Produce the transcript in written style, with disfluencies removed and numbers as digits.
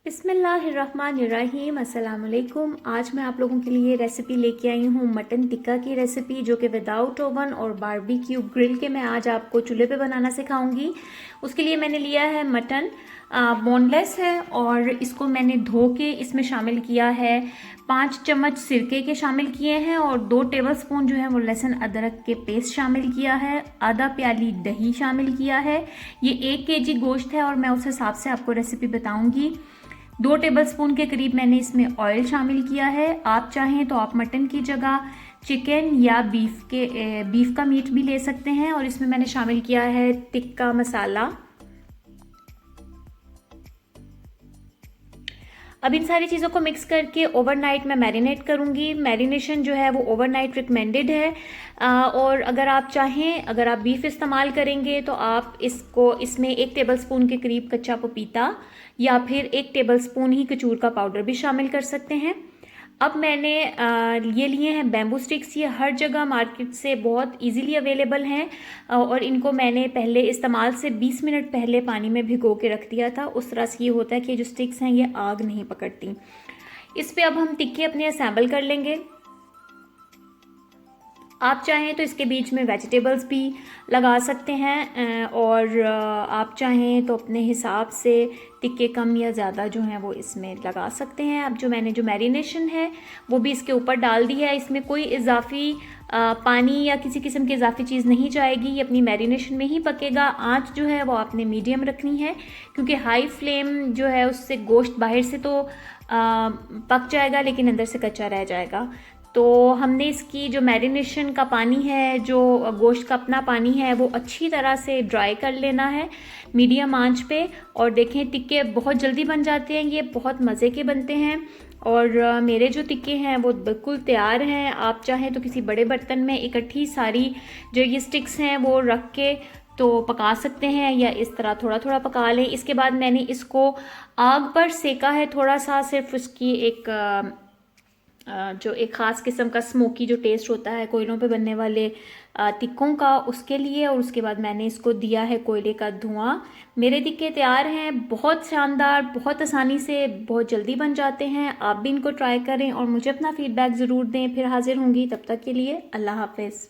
बिस्मिल्लाहिर्रहमानिर्रहीम अस्सलाम वालेकुम। आज मैं आप लोगों के लिए रेसिपी लेके आई हूँ मटन टिक्का की रेसिपी, जो कि विदाउट ओवन और बारबेक्यू ग्रिल के मैं आज आपको चूल्हे पे बनाना सिखाऊंगी। उसके लिए मैंने लिया है मटन, बोनलेस है, और इसको मैंने धो के इसमें शामिल किया है। 5 चम्मच सिरके के शामिल किए हैं और 2 टेबलस्पून जो है वो लहसुन अदरक के पेस्ट शामिल किया है। आधा प्याली दही शामिल किया है। ये 1 केजी गोश्त है और मैं उस हिसाब से आपको रेसिपी बताऊंगी। 2 टेबलस्पून के करीब मैंने इसमें ऑयल शामिल किया है। आप चाहें तो आप मटन की जगह चिकन या बीफ का मीट भी ले सकते हैं। और इसमें मैंने शामिल किया है टिक्का मसाला। अब इन सारी चीज़ों को मिक्स करके ओवरनाइट मैं मैरिनेट करूंगी। मैरिनेशन जो है वो ओवरनाइट रिकमेंडेड है। और अगर आप चाहें, अगर आप बीफ इस्तेमाल करेंगे तो आप इसमें 1 टेबलस्पून के करीब कच्चा पपीता या फिर 1 टेबलस्पून ही कचूर का पाउडर भी शामिल कर सकते हैं। अब मैंने ये लिए हैं बैम्बू स्टिक्स। ये हर जगह मार्केट से बहुत इजीली अवेलेबल हैं और इनको मैंने पहले इस्तेमाल से 20 मिनट पहले पानी में भिगो के रख दिया था। उस तरह से ये होता है कि जो स्टिक्स हैं ये आग नहीं पकड़ती। इस पे अब हम टिक्के अपने असेंबल कर लेंगे। आप चाहें तो इसके बीच में वेजिटेबल्स भी लगा सकते हैं और आप चाहें तो अपने हिसाब से टिक्के कम या ज़्यादा जो हैं वो इसमें लगा सकते हैं। अब मैंने जो मैरिनेशन है वो भी इसके ऊपर डाल दी है। इसमें कोई इजाफी पानी या किसी किस्म की इजाफी चीज़ नहीं जाएगी, ये अपनी मैरिनेशन में ही पकेगा। आंच जो है वो आपने मीडियम रखनी है, क्योंकि हाई फ्लेम जो है उससे गोश्त बाहर से तो पक जाएगा लेकिन अंदर से कच्चा रह जाएगा। तो हमने इसकी जो मैरिनेशन का पानी है, जो गोश्त का अपना पानी है, वो अच्छी तरह से ड्राई कर लेना है मीडियम आंच पे। और देखें टिक्के बहुत जल्दी बन जाते हैं, ये बहुत मज़े के बनते हैं। और मेरे जो टिक्के हैं वो बिल्कुल तैयार हैं। आप चाहें तो किसी बड़े बर्तन में इकट्ठी सारी जो ये स्टिक्स हैं वो रख के तो पका सकते हैं, या इस तरह थोड़ा थोड़ा पका लें। इसके बाद मैंने इसको आग पर सेका है थोड़ा सा, सिर्फ उसकी जो एक ख़ास किस्म का स्मोकी जो टेस्ट होता है कोयलों पे बनने वाले टिक्कों का, उसके लिए। और उसके बाद मैंने इसको दिया है कोयले का धुआं। मेरे टिक्के तैयार हैं, बहुत शानदार, बहुत आसानी से, बहुत जल्दी बन जाते हैं। आप भी इनको ट्राई करें और मुझे अपना फीडबैक ज़रूर दें। फिर हाजिर होंगी, तब तक के लिए अल्लाह हाफिज़।